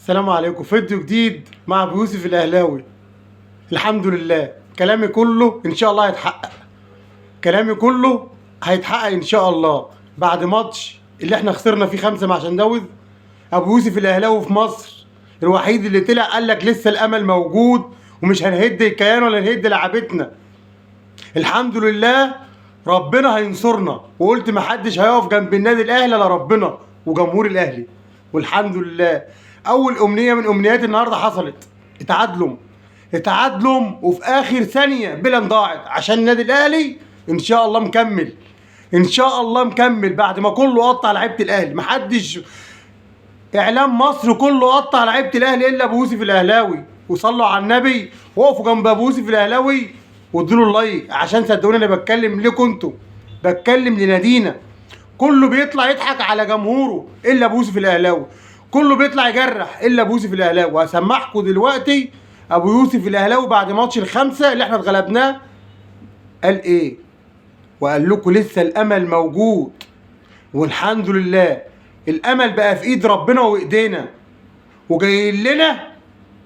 السلام عليكم. فيديو جديد مع ابو يوسف الاهلاوي. الحمد لله كلامي كله ان شاء الله هيتحقق. كلامي كله هيتحقق ان شاء الله بعد ماتش اللي احنا خسرنا فيه 5 مع شنداوز. ابو يوسف الاهلاوي في مصر الوحيد اللي طلع قال لك لسه الامل موجود ومش هنهد الكيان ولا نهد لعبتنا. الحمد لله ربنا هينصرنا، وقلت محدش هيقف جنب النادي الاهلي الا ربنا وجمهور الاهلي. والحمد لله اول امنيه من امنيات النهارده حصلت. اتعادلوا وفي اخر ثانيه بلا ضاعت عشان النادي الاهلي ان شاء الله مكمل. ان شاء الله مكمل بعد ما كله قطع لعيبه الاهلي. محدش اعلام مصر كله قطع لعيبه الاهلي الا ابو يوسف الاهلاوي. وصلوا على النبي وقفوا جنب ابو يوسف الاهلاوي وادوا له اللايك، عشان صدقوني انا بتكلم ليكم انتوا، بتكلم لنادينا. كله بيطلع يضحك على جمهوره الا ابو يوسف الاهلاوي، كله بيطلع يجرح الا ابو يوسف الاهلاوي. وهسمعكم دلوقتي ابو يوسف الاهلاوي بعد ماتش الخمسه اللي احنا اتغلبناه قال ايه، وقال لكم لسه الامل موجود. والحمد لله الامل بقى في ايد ربنا وايدينا، وجايين لنا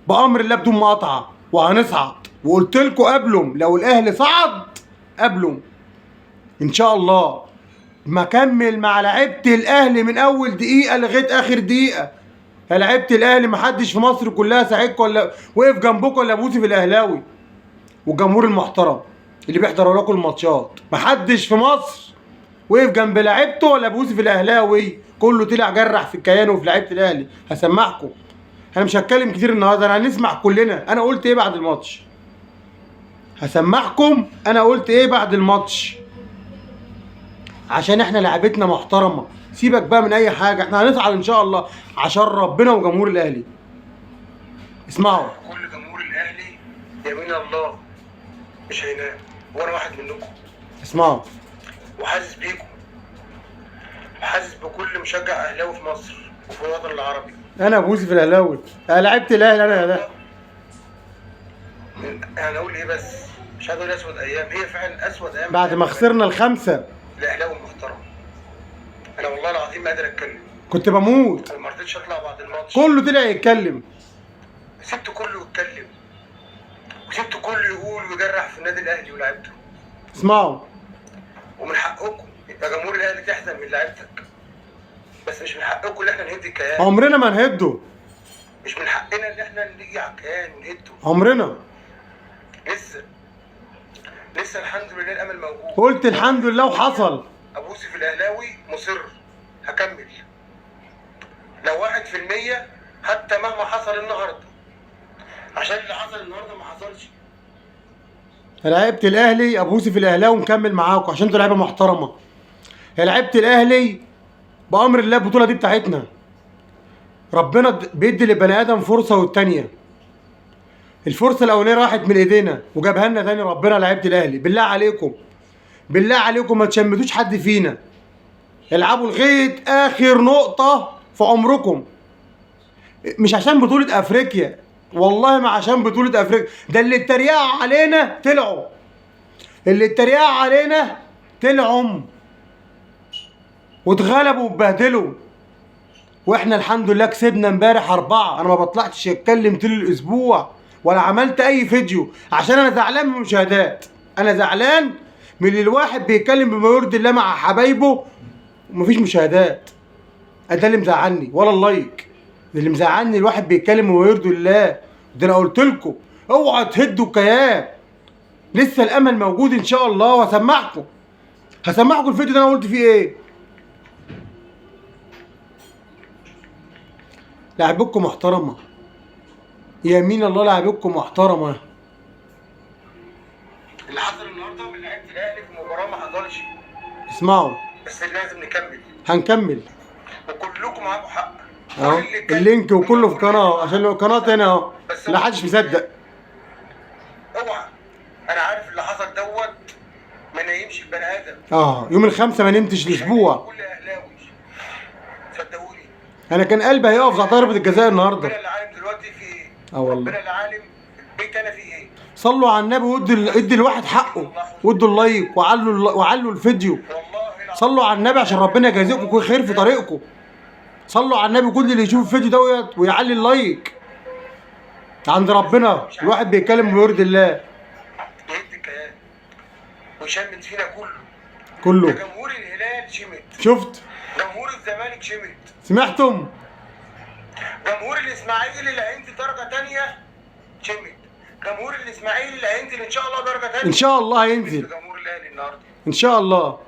بامر الله بدون مقاطعه وهنصعد. وقلت لكم قبلهم لو الاهلي صعد قبلهم ان شاء الله. مكمل مع لعيبه الاهلي من اول دقيقه لغايه اخر دقيقه. يا لعيبه الاهلي محدش في مصر كلها ساعدكم ولا وقف جنبكم ولا ابو يوسف الاهلاوي والجمهور المحترم اللي بيحضر لكم الماتشات. محدش في مصر وقف جنب لعيبته ولا ابو يوسف الاهلاوي، كله طلع جرح في الكيان وفي لعيبه الاهلي. هسمعكم، انا مش هتكلم كتير النهارده، انا هنسمع كلنا انا قلت ايه بعد الماتش. هسمعكم انا قلت ايه بعد الماتش عشان احنا لعبتنا محترمه. سيبك بقى من اي حاجه، احنا هنصعد ان شاء الله عشان ربنا وجمهور الاهلي. اسمعوا. كل جمهور الاهلي يمين الله مش هينام، وانا واحد منكم. اسمعوا. وحاسس بيكم، وحاسس بكل مشجع اهلاوي في مصر وفي الوطن العربي. انا ابو يوسف الاهلاوي، انا لعبت الاهلي انا ده. يعني اقول ايه بس، مش هقول اسود ايام، هي فعلا اسود ايام بعد ما خسرنا الخمسه الاهلاوي المحترم. انا والله العظيم ما قادر اتكلم، كنت بموت. انا ما رضيتش اطلع بعد الماتش. كله طلع يتكلم، سبت كله يتكلم وسبت كله يقول ويجرح في النادي الاهلي ولاعيبته. اسمعوا. ومن حقكم يبقى جمهور الاهلي تحزن من لعيبتك، بس مش من حقكم ان احنا نهد الكيان. عمرنا ما نهده، مش من حقنا ان احنا نيجي على الكيان ونهده. عمرنا. لسه الحمد لله الامل موجود. قلت الحمد لله وحصل. ابو يوسف الاهلاوي مصر هكمل لو 1%، حتى مهما حصل النهارده، عشان اللي حصل النهارده ما حصلش. لعيبه الاهلي ابو يوسف الاهلاوي مكمل معاكم عشان انتوا لعيبه محترمه. يا لعيبه الاهلي بامر الله البطوله دي بتاعتنا. ربنا بيدي للبني ادم فرصه والتانيه. الفرصه الاولانيه راحت من ايدينا وجابها لنا تاني ربنا. لعيبه الاهلي بالله عليكم، بالله عليكم ما تشمتوش حد فينا. العبوا لغايه اخر نقطه في عمركم. مش عشان بطوله افريقيا، والله ما عشان بطوله افريقيا. ده اللي اتريقوا علينا طلعوا، اللي اتريقوا علينا طلعوا واتغلبوا واتبهدلوا. واحنا الحمد لله كسبنا امبارح 4. انا ما بطلعتش اتكلم طول الاسبوع ولا عملت اي فيديو عشان انا زعلان من المشاهدات. انا زعلان من اللي الواحد بيتكلم بما يرضي الله مع حبايبه ومفيش مشاهدات. ده اللي مزعلني، ولا اللايك. اللي مزعلني الواحد بيتكلم بما يرضي الله. ده انا قلت لكم اوعوا تهدوا الكيان، لسه الامل موجود ان شاء الله. وهسمعكم، هسمعكم الفيديو ده انا قلت فيه ايه. لعبكم محترمه، يمين الله لعبكم محترمه. اللي حصل النهارده من لعيبه الاهلي في مباراه ما حصلش. اسمعوا. بس لازم نكمل، هنكمل. وكلكم معاكم حق. اهو اللينك وكله في قناه، عشان القناه هنا اهو لا حدش مصدق. اوعى، انا عارف اللي حصل دوت ما نايمش البني ادم. يوم الخمسه ما نمتش الاسبوع. كل اهلاوي صدقوني، انا كان قلبي هيقف على ضربه الجزاء النهارده. ربنا اللي عالم دلوقتي في ايه. والله ربنا اللي عالم بيت انا في ايه. صلوا على النبي وادوا الواحد حقه، وادوا اللايك وعلوا الفيديو. والله صلوا على النبي عشان ربنا يجازيكم ويكون خير في طريقكم. صلوا على النبي، كل اللي يشوف الفيديو دوت ويعلي اللايك عند ربنا الواحد بيتكلم ويرضي الله. يهد الكيان ويشمت فينا ده كله جمهور الهلال شمت، شفت؟ جمهور الزمالك شمت، سمعتم؟ جمهور الاسماعيلي اللي هينزل درجه تانية شمت، جمهور الاسماعيلي اللي هينزل ان شاء الله درجه تانية ان شاء الله هينزل جمهور الاهلي النهارده ان شاء الله.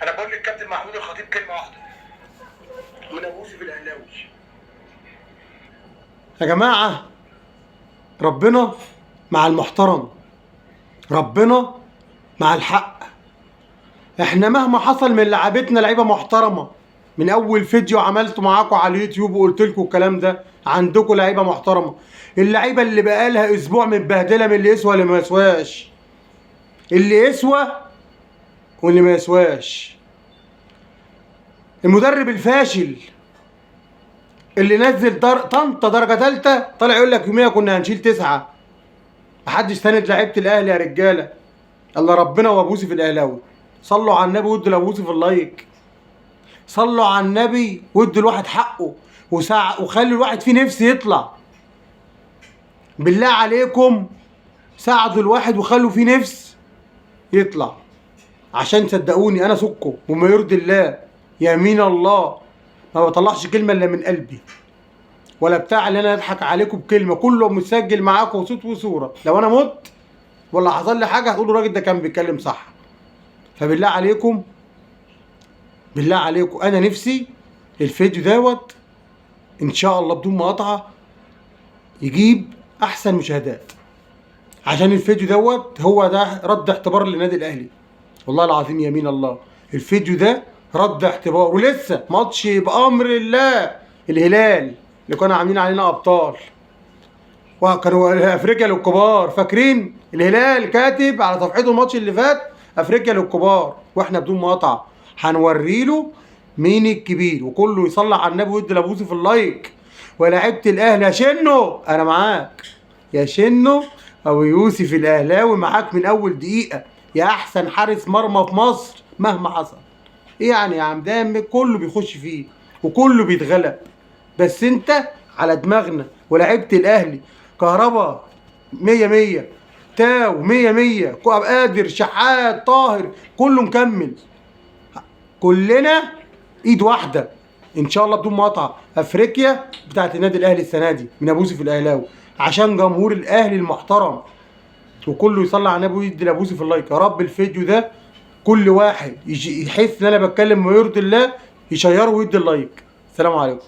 انا بقول للكابتن محمود الخطيب كلمه واحده من ابو يوسف الاهلاوي. يا جماعه ربنا مع المحترم، ربنا مع الحق. احنا مهما حصل من لعبتنا لعيبه محترمه، من اول فيديو عملته معاكم على اليوتيوب وقلت لكم الكلام ده، عندكم لعيبه محترمه. اللعيبه اللي بقالها اسبوع متبهدله من اللي يسوى واللي ما يسواش، اللي يسوى واللي ما يسواش. المدرب الفاشل اللي نزل طنطا درجه ثالثه طالع يقول لك يوميها كنا هنشيل 9. محدش ساند لعيبه الاهلي يا رجاله الا ربنا وابو يوسف الاهلاوي. صلوا على النبي وادوا لابو يوسف اللايك، صلوا على النبي وادوا الواحد حقه وخلوا الواحد فيه نفس يطلع. بالله عليكم ساعدوا الواحد وخلوا فيه نفس يطلع، عشان صدقوني انا سكه وما يرضي الله يمين الله ما بطلعش كلمه الا من قلبي، ولا بتاع اللي انا اضحك عليكم بكلمه. كله مسجل معاكم صوت وصوره. لو انا مت ولا حصل لي حاجه هتقولوا الراجل ده كان بيتكلم صح. فبالله عليكم، بالله عليكم انا نفسي الفيديو دوت ان شاء الله بدون مقاطعه يجيب احسن مشاهدات، عشان الفيديو دوت هو ده رد اعتبار للنادي الاهلي. والله العظيم يمين الله الفيديو ده رد اعتبار. ولسه ماتش بامر الله الهلال اللي كانوا عاملين علينا ابطال وكانوا افريقيا للكبار، فاكرين؟ الهلال كاتب على صفحته الماتش اللي فات افريقيا للكبار، واحنا بدون مقاطعه هنوري له مين الكبير. وكله يصلي على النبي ويدي لابو يوسف اللايك. ولاعيبه الاهلي يا شنو انا معاك، يا شنو ابو يوسف الاهلاوي معاك من اول دقيقه، يا احسن حارس مرمى في مصر مهما حصل. ايه يعني يا عم؟ ده كله بيخش فيه وكله بيتغلب، بس انت على دماغنا. ولاعيبه الاهلي كهربا 100 تاو 100 قادر شحات طاهر كله مكمل، كلنا ايد واحده ان شاء الله بدون مقاطعه. افريقيا بتاعت النادي الاهلي السنه دي من ابو يوسف الاهلاوي، عشان جمهور الاهلي المحترم. وكله يصلي على النبي ويدي لابو يوسف اللايك. يا رب الفيديو ده كل واحد يحس ان انا بتكلم ويرضي الله يشيره ويدي اللايك. السلام عليكم.